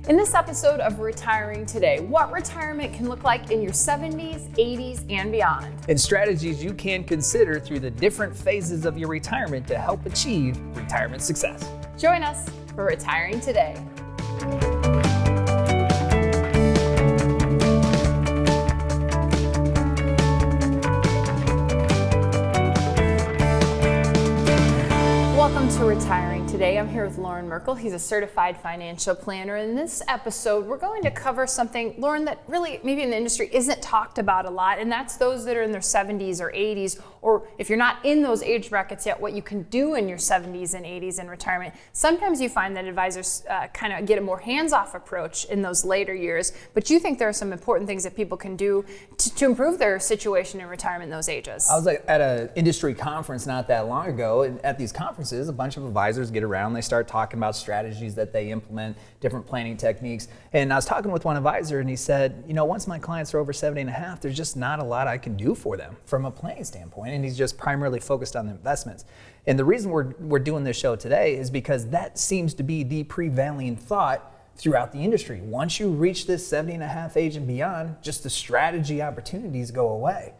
In this episode of Retiring Today, what retirement can look like in your 70s, 80s, and beyond. And strategies you can consider through the different phases of your retirement to help achieve retirement success. Join us for Retiring Today. Welcome to Retiring Today. I'm here with Lauren Merkel. He's a certified financial planner. In this episode, we're going to cover something, Lauren, that really maybe in the industry isn't talked about a lot, and that's those that are in their 70s or 80s, or if you're not in those age brackets yet, what you can do in your 70s and 80s in retirement. Sometimes you find that advisors kind of get a more hands-off approach in those later years, but you think there are some important things that people can do to improve their situation in retirement in those ages. I was at an industry conference not that long ago, and at these conferences, a bunch of advisors get around, they start talking about strategies that they implement, different planning techniques. And I was talking with one advisor and he said, once my clients are over 70 and a half, there's just not a lot I can do for them from a planning standpoint. And he's just primarily focused on the investments. And the reason we're doing this show today is because that seems to be the prevailing thought throughout the industry. Once you reach this 70 and a half age and beyond, just the strategy opportunities go away.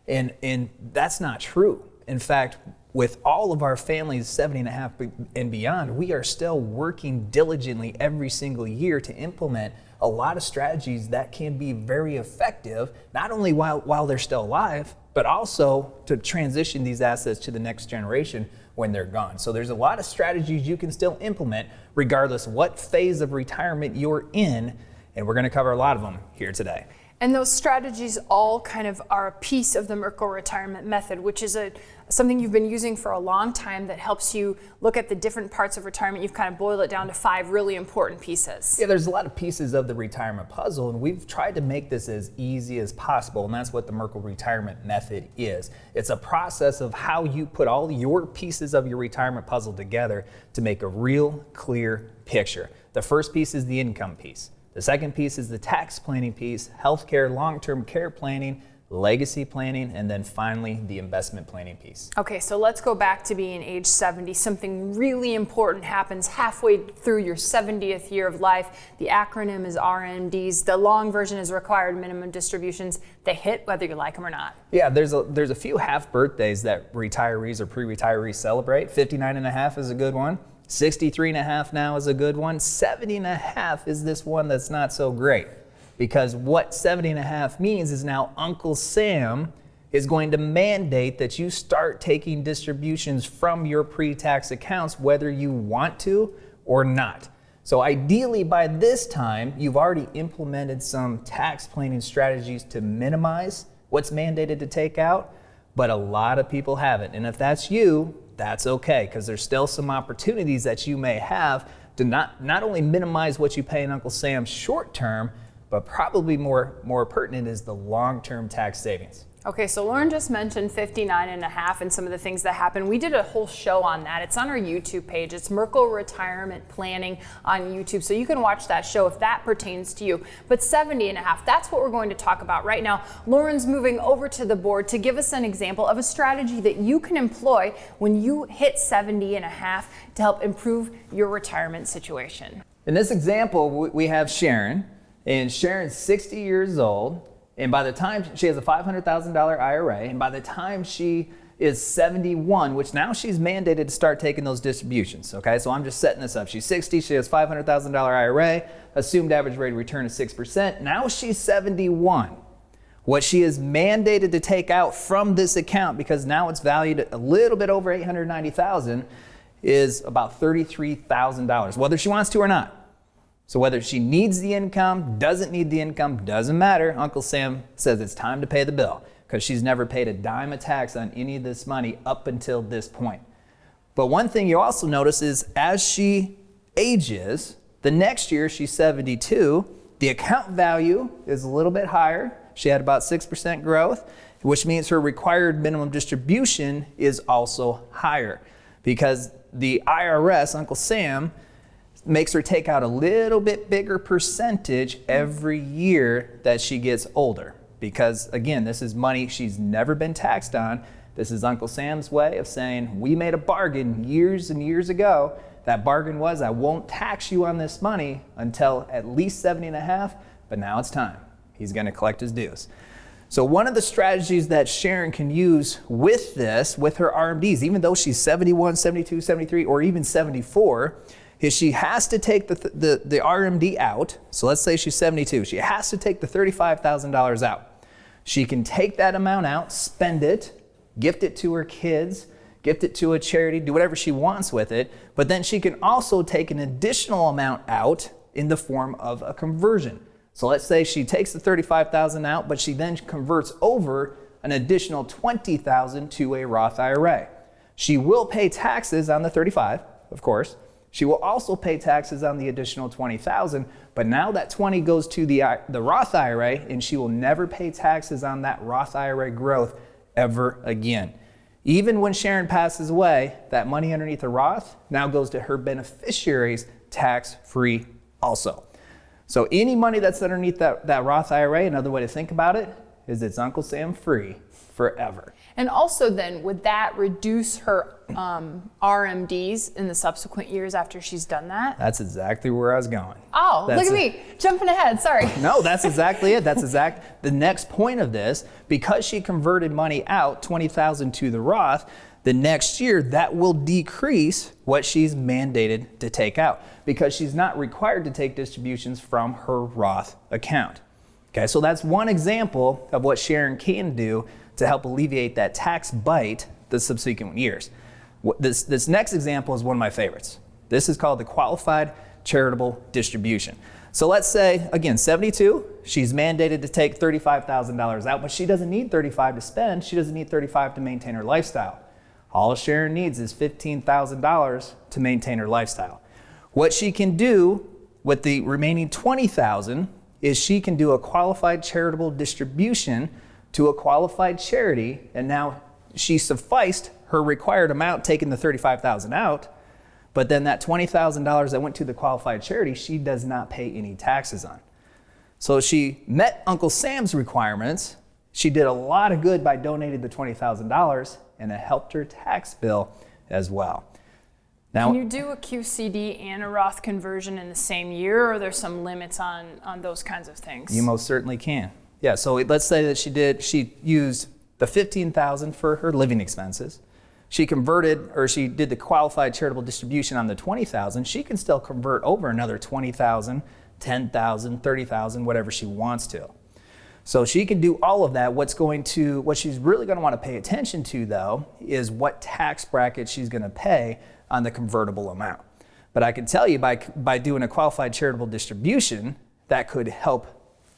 And that's not true. In fact, with all of our families 70 and a half and beyond, we are still working diligently every single year to implement a lot of strategies that can be very effective, not only while they're still alive, but also to transition these assets to the next generation when they're gone. So there's a lot of strategies you can still implement regardless what phase of retirement you're in, and we're going to cover a lot of them here today. And those strategies all kind of are a piece of the Merkel retirement method, which is something you've been using for a long time that helps you look at the different parts of retirement. You've kind of boiled it down to 5 really important pieces. Yeah, there's a lot of pieces of the retirement puzzle, and we've tried to make this as easy as possible, and that's what the Merkel retirement method is. It's a process of how you put all your pieces of your retirement puzzle together to make a real clear picture. The first piece is the income piece. The second piece is the tax planning piece, healthcare, long-term care planning, legacy planning, and then finally the investment planning piece. Okay, so let's go back to being age 70. Something really important happens halfway through your 70th year of life. The acronym is RMDs. The long version is required minimum distributions. They hit whether you like them or not. Yeah, there's a few half birthdays that retirees or pre-retirees celebrate. 59 and a half is a good one. 63 and a half now is a good one. 70 and a half is this one that's not so great, because what 70 and a half means is now Uncle Sam is going to mandate that you start taking distributions from your pre-tax accounts whether you want to or not. So ideally by this time, you've already implemented some tax planning strategies to minimize what's mandated to take out, but a lot of people haven't. And if that's you, that's okay, because there's still some opportunities that you may have to not only minimize what you pay in Uncle Sam short term, but probably more pertinent is the long-term tax savings. Okay, so Lauren just mentioned 59 and a half and some of the things that happen. We did a whole show on that. It's on our YouTube page. It's Merkel Retirement Planning on YouTube, so you can watch that show if that pertains to you. But 70 and a half, that's what we're going to talk about right now. Lauren's moving over to the board to give us an example of a strategy that you can employ when you hit 70 and a half to help improve your retirement situation. In this example, we have Sharon, and Sharon's 60 years old. And by the time she has a $500,000 IRA, and by the time she is 71, which now she's mandated to start taking those distributions, okay? So I'm just setting this up. She's 60, she has $500,000 IRA, assumed average rate of return is 6%. Now she's 71. What she is mandated to take out from this account, because now it's valued at a little bit over $890,000, is about $33,000, whether she wants to or not. So whether she needs the income, doesn't need the income, doesn't matter. Uncle Sam says it's time to pay the bill, because she's never paid a dime of tax on any of this money up until this point. But one thing you also notice is as she ages, the next year she's 72, the account value is a little bit higher. She had about 6% growth, which means her required minimum distribution is also higher, because the IRS, Uncle Sam, makes her take out a little bit bigger percentage every year that she gets older. Because again, this is money she's never been taxed on. This is Uncle Sam's way of saying, we made a bargain years and years ago That bargain was, I won't tax you on this money until at least 70 and a half, but now it's time. He's going to collect his dues. So one of the strategies that Sharon can use with this, with her RMDs, even though she's 71, 72, 73, or even 74, is she has to take the RMD out. So let's say she's 72. She has to take the $35,000 out. She can take that amount out, spend it, gift it to her kids, gift it to a charity, do whatever she wants with it, but then she can also take an additional amount out in the form of a conversion. So let's say she takes the $35,000 out, but she then converts over an additional $20,000 to a Roth IRA. She will pay taxes on the $35,000, of course. She will also pay taxes on the additional $20,000, but now that $20,000 goes to the Roth IRA, and she will never pay taxes on that Roth IRA growth ever again. Even when Sharon passes away, that money underneath the Roth now goes to her beneficiaries tax-free also. So any money that's underneath that Roth IRA, another way to think about it, is it's Uncle Sam free forever. And also then, would that reduce her RMDs in the subsequent years after she's done that? That's exactly where I was going. Oh, look at me, jumping ahead, sorry. No, that's exactly it. That's the next point of this. Because she converted money out, $20,000 to the Roth, the next year that will decrease what she's mandated to take out because she's not required to take distributions from her Roth account. Okay, so that's one example of what Sharon can do to help alleviate that tax bite the subsequent years. This next example is one of my favorites. This is called the qualified charitable distribution. So let's say, again, 72, she's mandated to take $35,000 out, but she doesn't need $35,000 to spend. She doesn't need $35,000 to maintain her lifestyle. All Sharon needs is $15,000 to maintain her lifestyle. What she can do with the remaining $20,000 is she can do a qualified charitable distribution to a qualified charity, and now she sufficed her required amount taking the $35,000 out, but then that $20,000 that went to the qualified charity, she does not pay any taxes on. So she met Uncle Sam's requirements. She did a lot of good by donating the $20,000, and it helped her tax bill as well. Now, can you do a QCD and a Roth conversion in the same year, or are there some limits on those kinds of things? You most certainly can. Yeah, so let's say that she used the $15,000 for her living expenses. She converted, or she did the qualified charitable distribution on the $20,000. She can still convert over another $20,000, $10,000, $30,000, whatever she wants to. So she can do all of that. What she's really going to want to pay attention to, though, is what tax bracket she's going to pay on the convertible amount. But I can tell you by doing a qualified charitable distribution, that could help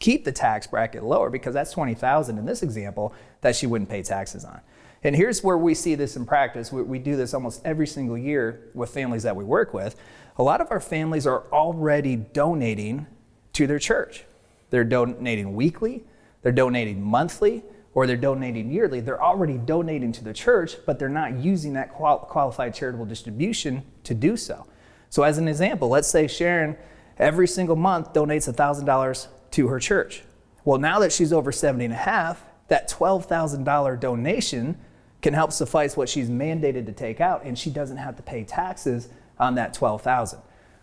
keep the tax bracket lower because that's $20,000 in this example that she wouldn't pay taxes on. And here's where we see this in practice. We do this almost every single year with families that we work with. A lot of our families are already donating to their church. They're donating weekly, they're donating monthly, or they're donating yearly. They're already donating to the church, but they're not using that qualified charitable distribution to do so. So as an example, let's say Sharon every single month donates $1,000 to her church. Well, now that she's over 70 and a half, that $12,000 donation can help suffice what she's mandated to take out, and she doesn't have to pay taxes on that $12,000.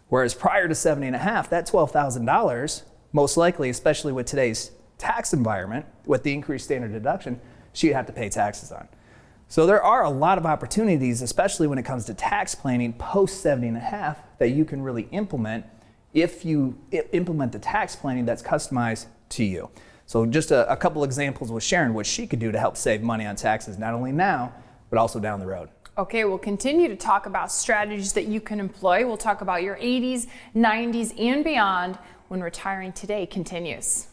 Whereas prior to 70 and a half, that $12,000, most likely, especially with today's tax environment, with the increased standard deduction, she'd have to pay taxes on. So there are a lot of opportunities, especially when it comes to tax planning post 70 and a half, that you can really implement if you implement the tax planning that's customized to you. So just a couple examples with Sharon, what she could do to help save money on taxes, not only now, but also down the road. Okay, we'll continue to talk about strategies that you can employ. We'll talk about your 80s, 90s, and beyond when Retiring Today continues.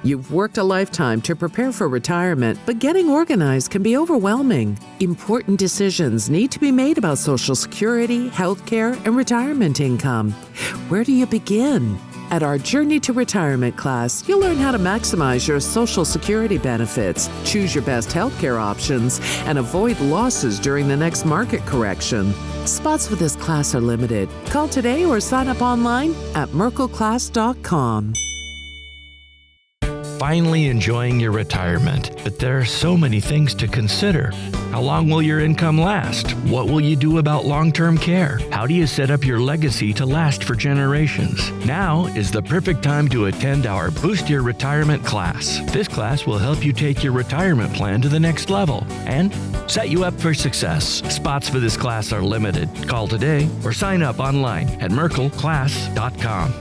You've worked a lifetime to prepare for retirement, but getting organized can be overwhelming. Important decisions need to be made about Social Security, health care, and retirement income. Where do you begin? At our Journey to Retirement class, you'll learn how to maximize your Social Security benefits, choose your best health care options, and avoid losses during the next market correction. Spots for this class are limited. Call today or sign up online at merkelclass.com. finally enjoying your retirement, but there are so many things to consider. How long will your income last? What will you do about long-term care? How do you set up your legacy to last for generations? Now is the perfect time to attend our Boost Your Retirement class. This class will help you take your retirement plan to the next level and set you up for success. Spots for this class are limited. Call today or sign up online at merkelclass.com.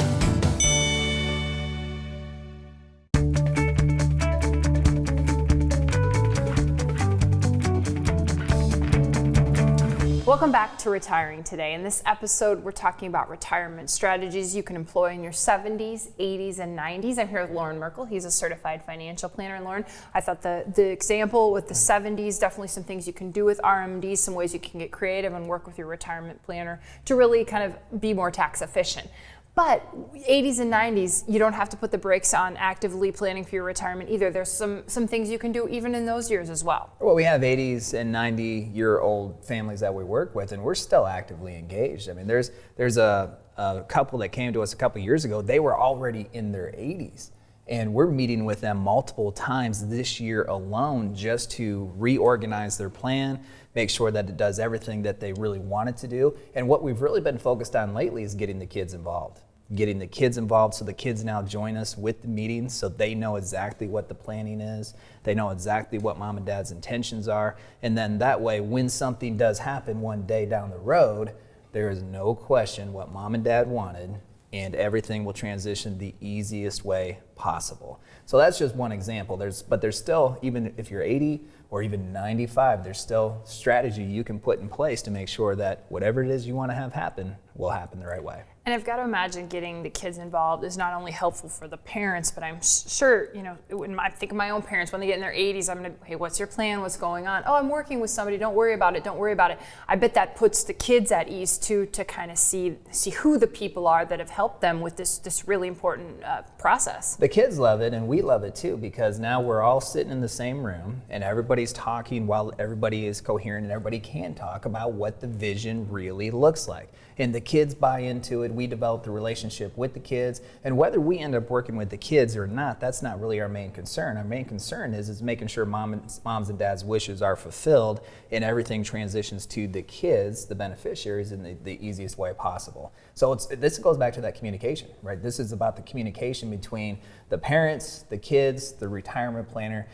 Welcome back to Retiring Today. In this episode, we're talking about retirement strategies you can employ in your 70s, 80s, and 90s. I'm here with Lauren Merkel. He's a certified financial planner. And Lauren, I thought the example with the 70s, definitely some things you can do with RMDs, some ways you can get creative and work with your retirement planner to really kind of be more tax efficient. But 80s and 90s, you don't have to put the brakes on actively planning for your retirement either. There's some things you can do even in those years as well. Well, we have 80s and 90-year-old families that we work with, and we're still actively engaged. I mean, there's a couple that came to us a couple years ago. They were already in their 80s, and we're meeting with them multiple times this year alone just to reorganize their plan, make sure that it does everything that they really want it to do. And what we've really been focused on lately is getting the kids involved. Getting the kids involved so the kids now join us with the meetings so they know exactly what the planning is. They know exactly what mom and dad's intentions are. And then that way, when something does happen one day down the road, there is no question what mom and dad wanted, and everything will transition the easiest way possible. So that's just one example. But there's still, even if you're 80 or even 95, there's still strategy you can put in place to make sure that whatever it is you want to have happen will happen the right way. And I've got to imagine getting the kids involved is not only helpful for the parents, but I'm sure, when I think of my own parents, when they get in their 80s, I'm going to, hey, what's your plan? What's going on? Oh, I'm working with somebody. Don't worry about it. Don't worry about it. I bet that puts the kids at ease too, to kind of see who the people are that have helped them with this really important process. The kids love it, and we love it too, because now we're all sitting in the same room and everybody's talking while everybody is coherent and everybody can talk about what the vision really looks like. And the kids buy into it. We develop the relationship with the kids. And whether we end up working with the kids or not, that's not really our main concern. Our main concern is making sure moms and dad's wishes are fulfilled and everything transitions to the kids, the beneficiaries, in the easiest way possible. So this goes back to that communication, right? This is about the communication between the parents, the kids, the retirement planner,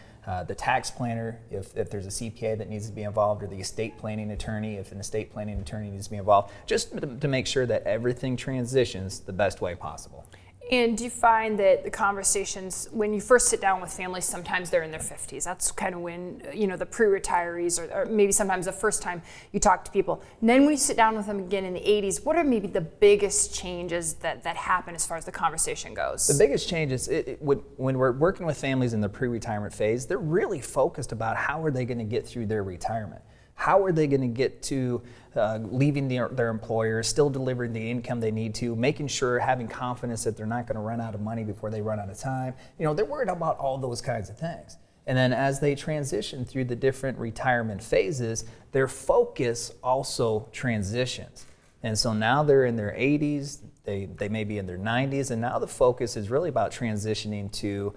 the tax planner, if there's a CPA that needs to be involved, or the estate planning attorney, if an estate planning attorney needs to be involved, just to make sure that everything transitions the best way possible. And do you find that the conversations, when you first sit down with families, sometimes they're in their 50s. That's kind of when, the pre-retirees, or maybe sometimes the first time you talk to people. And then when you sit down with them again in the 80s, what are maybe the biggest changes that happen as far as the conversation goes? The biggest change is when we're working with families in the pre-retirement phase, they're really focused about how are they going to get through their retirement. How are they going to get to leaving their employer, still delivering the income they need to, making sure, having confidence that they're not going to run out of money before they run out of time. They're worried about all those kinds of things. And then as they transition through the different retirement phases, their focus also transitions. And so now they're in their 80s, they may be in their 90s, and now the focus is really about transitioning to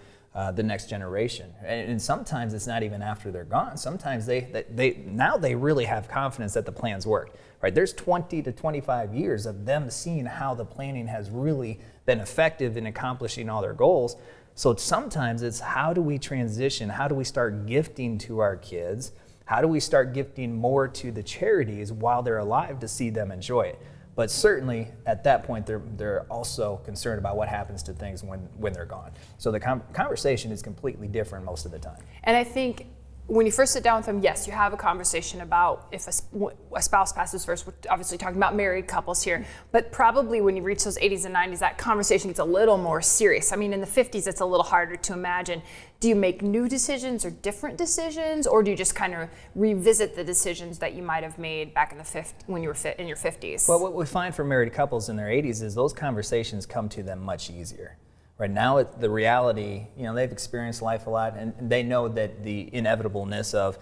the next generation. And sometimes it's not even after they're gone. Sometimes they really have confidence that the plans work, right? There's 20 to 25 years of them seeing how the planning has really been effective in accomplishing all their goals. So sometimes it's, how do we transition? How do we start gifting to our kids? How do we start gifting more to the charities while they're alive to see them enjoy it? But certainly at that point, they're also concerned about what happens to things when they're gone. So the conversation is completely different most of the time. And I think when you first sit down with them, yes, you have a conversation about if a spouse passes first. We're obviously talking about married couples here, but probably when you reach those 80s and 90s, that conversation gets a little more serious. I mean, in the 50s, it's a little harder to imagine. Do you make new decisions or different decisions, or do you just kind of revisit the decisions that you might have made back in when you were in your 50s? Well, what we find for married couples in their 80s is those conversations come to them much easier. Right now, the reality, they've experienced life a lot, and they know that the inevitableness of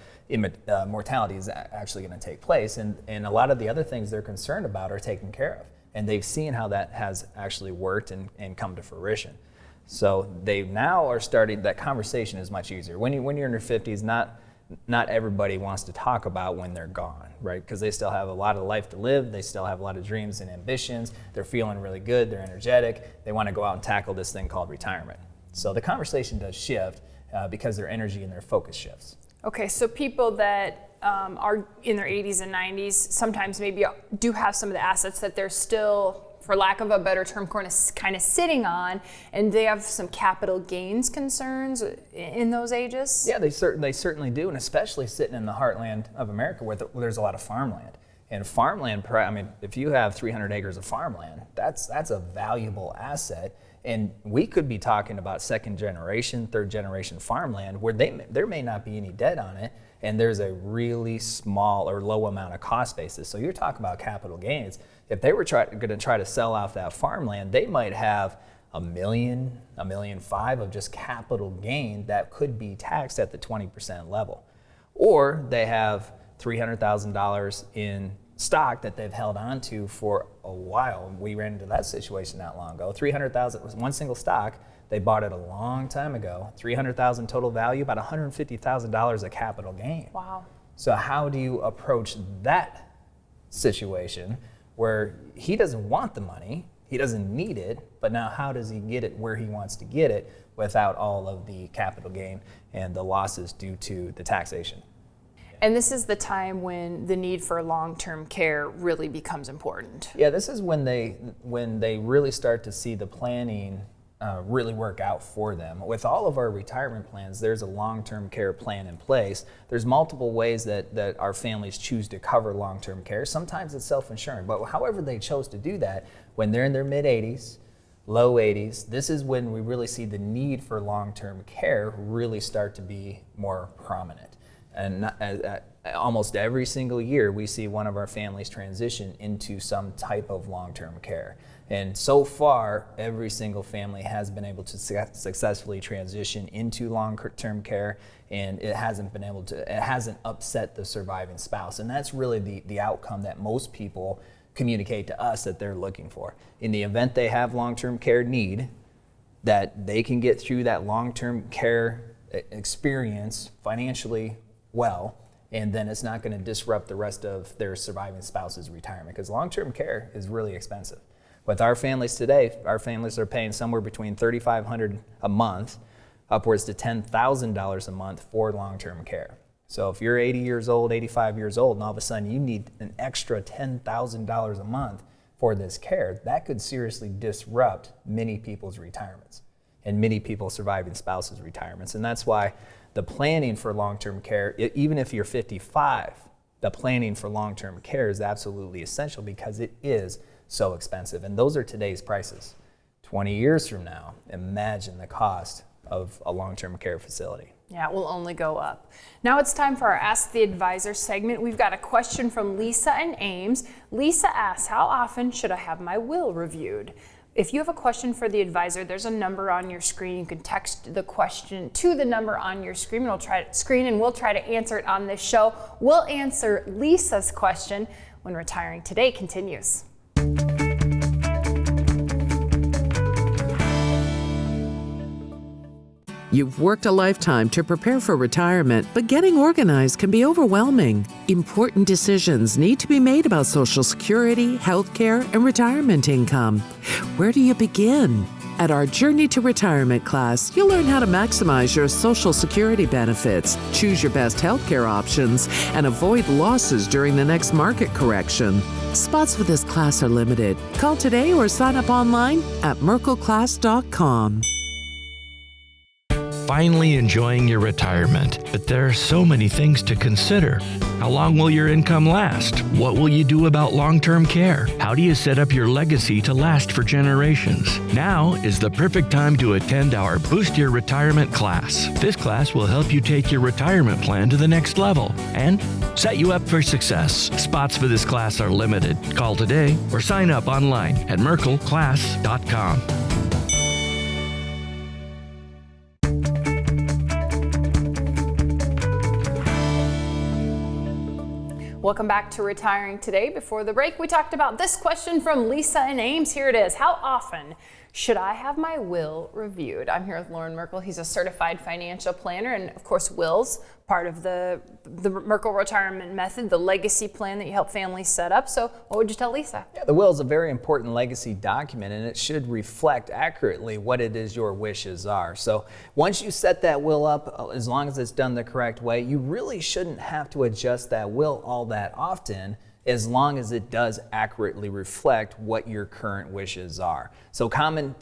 mortality is actually going to take place, and a lot of the other things they're concerned about are taken care of, and they've seen how that has actually worked and come to fruition. So they now are starting, that conversation is much easier. When you're in your 50s, not everybody wants to talk about when they're gone, right? Because they still have a lot of life to live. They still have a lot of dreams and ambitions. They're feeling really good. They're energetic. They want to go out and tackle this thing called retirement. So the conversation does shift because their energy and their focus shifts. Okay, so people that are in their 80s and 90s sometimes maybe do have some of the assets that they're still, for lack of a better term, kind of sitting on, and they have some capital gains concerns in those ages? Yeah, they certainly do, and especially sitting in the heartland of America where there's a lot of farmland. And farmland, I mean, if you have 300 acres of farmland, that's a valuable asset. And we could be talking about second generation, third generation farmland where there may not be any debt on it, and there's a really small or low amount of cost basis. So you're talking about capital gains. If they were going to try to sell off that farmland, they might have $1 million, $1.5 million of just capital gain that could be taxed at the 20% level. Or they have $300,000 in stock that they've held on to for a while. We ran into that situation not long ago. $300,000 was one single stock. They bought it a long time ago. $300,000 total value, about $150,000 of capital gain. Wow. So how do you approach that situation where he doesn't want the money, he doesn't need it, but now how does he get it where he wants to get it without all of the capital gain and the losses due to the taxation? And this is the time when the need for long-term care really becomes important. Yeah, this is when they really start to see the planning really work out for them. With all of our retirement plans, there's a long-term care plan in place. There's multiple ways that our families choose to cover long-term care. Sometimes it's self-insuring, but however they chose to do that, when they're in their mid-80s, low 80s, this is when we really see the need for long-term care really start to be more prominent. And almost every single year, we see one of our families transition into some type of long-term care. And so far, every single family has been able to successfully transition into long-term care, and it hasn't upset the surviving spouse. And that's really the outcome that most people communicate to us that they're looking for. In the event they have long-term care need, that they can get through that long-term care experience financially well, and then it's not going to disrupt the rest of their surviving spouse's retirement, because long-term care is really expensive. With our families today, our families are paying somewhere between $3,500 a month upwards to $10,000 a month for long-term care. So if you're 80 years old, 85 years old, and all of a sudden you need an extra $10,000 a month for this care, that could seriously disrupt many people's retirements and many people's surviving spouses' retirements. And that's why the planning for long-term care, even if you're 55, the planning for long-term care is absolutely essential because it is so expensive. And those are today's prices. 20 years from now, imagine the cost of a long-term care facility. Yeah, it will only go up. Now it's time for our Ask the Advisor segment. We've got a question from Lisa in Ames. Lisa asks, how often should I have my will reviewed? If you have a question for the advisor, there's a number on your screen. You can text the question to the number on your screen. We'll try to answer it on this show. We'll answer Lisa's question when Retiring Today continues. You've worked a lifetime to prepare for retirement, but getting organized can be overwhelming. Important decisions need to be made about Social Security, health care, and retirement income. Where do you begin? At our Journey to Retirement class, you'll learn how to maximize your Social Security benefits, choose your best health care options, and avoid losses during the next market correction. Spots for this class are limited. Call today or sign up online at merkelclass.com. Finally enjoying your retirement, but there are so many things to consider. How long will your income last? What will you do about long-term care? How do you set up your legacy to last for generations? Now is the perfect time to attend our Boost Your Retirement class. This class will help you take your retirement plan to the next level and set you up for success. Spots for this class are limited. Call today or sign up online at merkelclass.com. Welcome back to Retiring Today. Before the break, we talked about this question from Lisa in Ames. Here it is. How often Should I have my will reviewed? I'm here with Lauren Merkel. He's a certified financial planner, and of course, wills, part of the Merkel retirement method, the legacy plan that you help families set up. So what would you tell Lisa? Yeah, the will is a very important legacy document, and it should reflect accurately what it is your wishes are. So once you set that will up, as long as it's done the correct way, you really shouldn't have to adjust that will all that often, as long as it does accurately reflect what your current wishes are. So common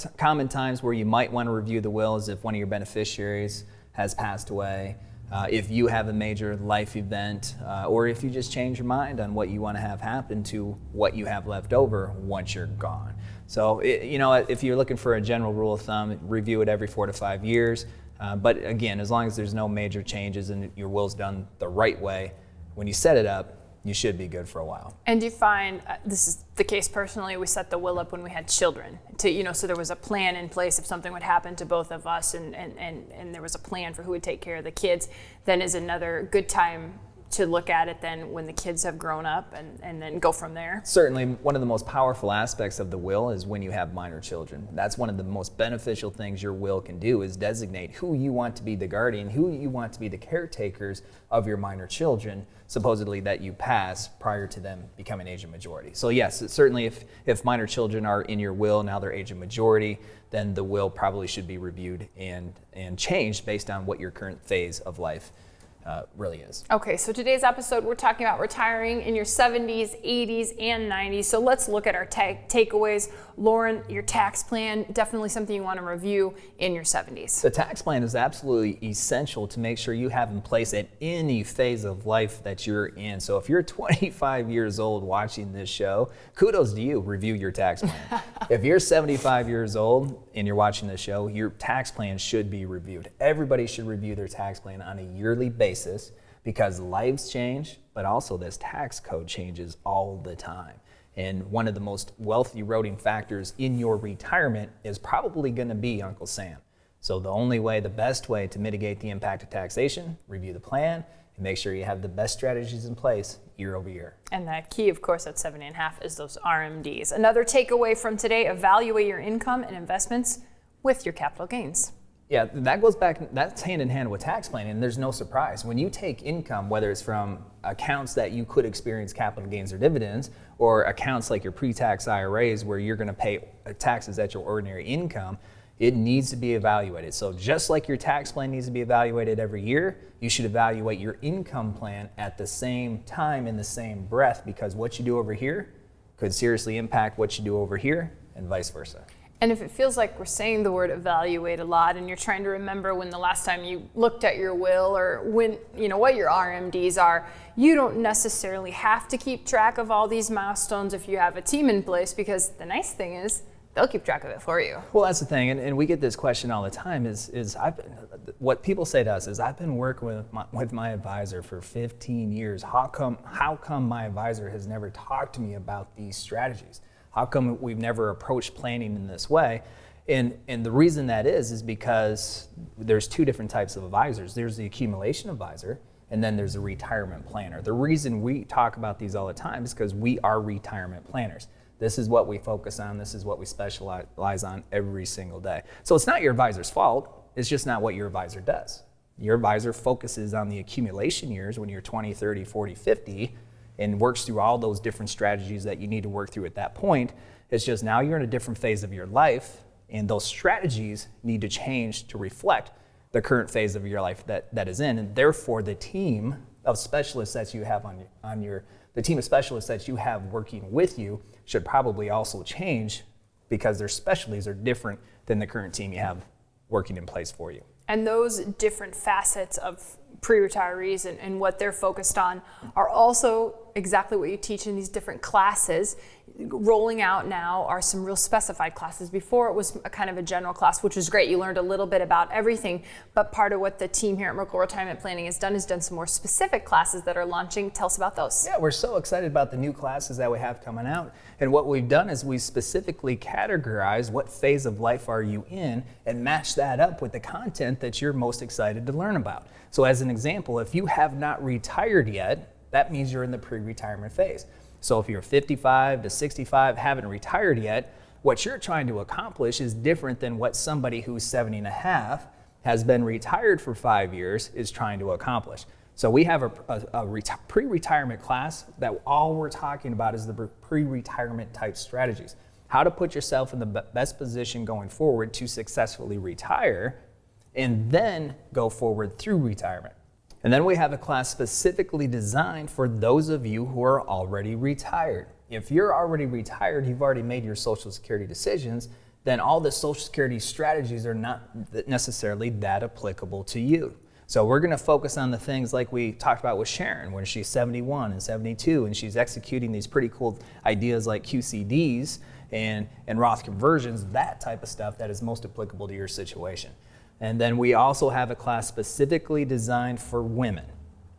times where you might want to review the will is if one of your beneficiaries has passed away, if you have a major life event, or if you just change your mind on what you want to have happen to what you have left over once you're gone. So if you're looking for a general rule of thumb, review it every 4 to 5 years. But again, as long as there's no major changes and your will's done the right way, when you set it up, you should be good for a while. And do you find, this is the case personally, we set the will up when we had children, so there was a plan in place if something would happen to both of us and there was a plan for who would take care of the kids, then is another good time to look at it then when the kids have grown up and then go from there? Certainly, one of the most powerful aspects of the will is when you have minor children. That's one of the most beneficial things your will can do, is designate who you want to be the guardian, who you want to be the caretakers of your minor children, supposedly that you pass prior to them becoming age of majority. So yes, certainly if minor children are in your will, now they're age of majority, then the will probably should be reviewed and changed based on what your current phase of life really is. Okay, so today's episode, we're talking about retiring in your 70s, 80s, and 90s. So let's look at our takeaways. Lauren, your tax plan, definitely something you want to review in your 70s. The tax plan is absolutely essential to make sure you have in place at any phase of life that you're in. So if you're 25 years old watching this show, kudos to you, review your tax plan. If you're 75 years old and you're watching this show, your tax plan should be reviewed. Everybody should review their tax plan on a yearly basis, because lives change, but also this tax code changes all the time. And one of the most wealth eroding factors in your retirement is probably going to be Uncle Sam. So the best way to mitigate the impact of taxation, review the plan and make sure you have the best strategies in place year over year. And the key, of course, at 70.5 is those RMDs. Another takeaway from today, evaluate your income and investments with your capital gains. Yeah, that goes back, that's hand in hand with tax planning, and there's no surprise. When you take income, whether it's from accounts that you could experience capital gains or dividends, or accounts like your pre-tax IRAs where you're gonna pay taxes at your ordinary income, it needs to be evaluated. So just like your tax plan needs to be evaluated every year, you should evaluate your income plan at the same time in the same breath, because what you do over here could seriously impact what you do over here and vice versa. And if it feels like we're saying the word evaluate a lot and you're trying to remember when the last time you looked at your will or when, what your RMDs are, you don't necessarily have to keep track of all these milestones if you have a team in place, because the nice thing is they'll keep track of it for you. Well, that's the thing, and we get this question all the time what people say to us is, I've been working with my advisor for 15 years. How come my advisor has never talked to me about these strategies? How come we've never approached planning in this way? And the reason that is because there's two different types of advisors. There's the accumulation advisor, and then there's a retirement planner. The reason we talk about these all the time is because we are retirement planners. This is what we focus on. This is what we specialize on every single day. So it's not your advisor's fault. It's just not what your advisor does. Your advisor focuses on the accumulation years when you're 20, 30, 40, 50, and works through all those different strategies that you need to work through at that point. It's just now you're in a different phase of your life, and those strategies need to change to reflect the current phase of your life that is in, and therefore the team of specialists that you have the team of specialists that you have working with you should probably also change, because their specialties are different than the current team you have working in place for you. And those different facets of pre-retirees and what they're focused on are also exactly what you teach in these different classes. Rolling out now are some real specified classes. Before it was a kind of a general class, which was great. You learned a little bit about everything, but part of what the team here at Merkel Retirement Planning has done some more specific classes that are launching. Tell us about those. Yeah, we're so excited about the new classes that we have coming out. And what we've done is we specifically categorize what phase of life are you in and match that up with the content that you're most excited to learn about. So as an example, if you have not retired yet, that means you're in the pre-retirement phase. So if you're 55 to 65, haven't retired yet, what you're trying to accomplish is different than what somebody who's 70 and a half has been retired for 5 years is trying to accomplish. So we have a pre-retirement class that all we're talking about is the pre-retirement type strategies. How to put yourself in the best position going forward to successfully retire and then go forward through retirement. And then we have a class specifically designed for those of you who are already retired. If you're already retired, you've already made your Social Security decisions, then all the Social Security strategies are not necessarily that applicable to you. So we're going to focus on the things like we talked about with Sharon, when she's 71 and 72, and she's executing these pretty cool ideas like QCDs and Roth conversions, that type of stuff that is most applicable to your situation. And then we also have a class specifically designed for women.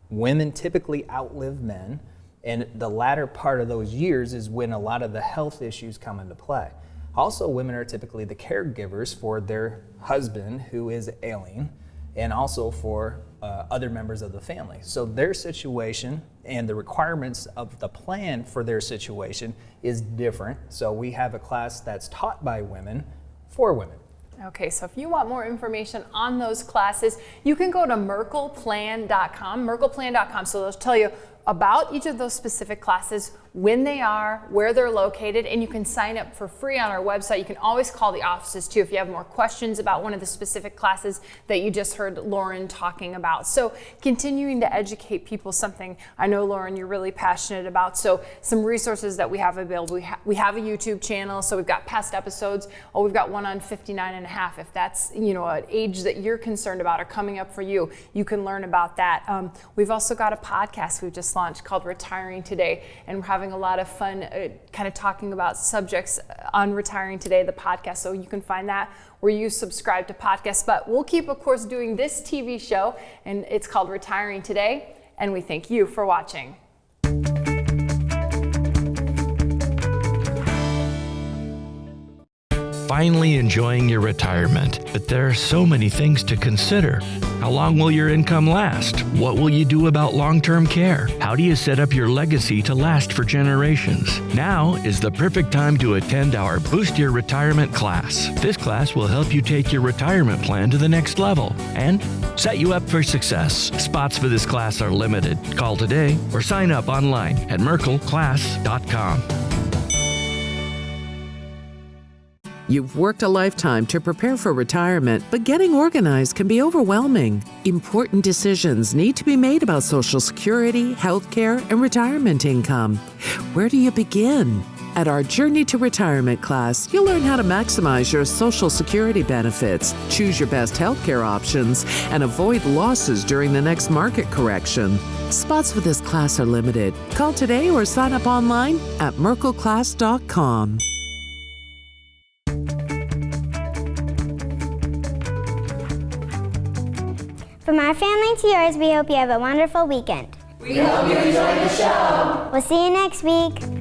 Women typically outlive men, and the latter part of those years is when a lot of the health issues come into play. Also, women are typically the caregivers for their husband who is ailing, and also for other members of the family. So their situation and the requirements of the plan for their situation is different. So we have a class that's taught by women for women. Okay, so if you want more information on those classes, you can go to merkelplan.com, merkelplan.com. So they'll tell you about each of those specific classes, when they are, where they're located, and you can sign up for free on our website. You can always call the offices too if you have more questions about one of the specific classes that you just heard Lauren talking about. So continuing to educate people, something I know, Lauren, you're really passionate about. So some resources that we have available. We have a YouTube channel, so we've got past episodes. Oh, we've got one on 59 and a half. If that's, an age that you're concerned about or coming up for you, you can learn about that. We've also got a podcast we've just launched called Retiring Today, and we're having a lot of fun kind of talking about subjects on Retiring Today, the podcast. So you can find that where you subscribe to podcasts. But we'll keep, of course, doing this TV show, and it's called Retiring Today, and we thank you for watching. Finally enjoying your retirement, but there are so many things to consider. How long will your income last? What will you do about long-term care? How do you set up your legacy to last for generations? Now is the perfect time to attend our Boost Your Retirement class. This class will help you take your retirement plan to the next level and set you up for success. Spots for this class are limited. Call today or sign up online at merkelclass.com. You've worked a lifetime to prepare for retirement, but getting organized can be overwhelming. Important decisions need to be made about Social Security, health care, and retirement income. Where do you begin? At our Journey to Retirement class, you'll learn how to maximize your Social Security benefits, choose your best health care options, and avoid losses during the next market correction. Spots for this class are limited. Call today or sign up online at merkelclass.com. From our family to yours, we hope you have a wonderful weekend. We hope you enjoyed the show. We'll see you next week.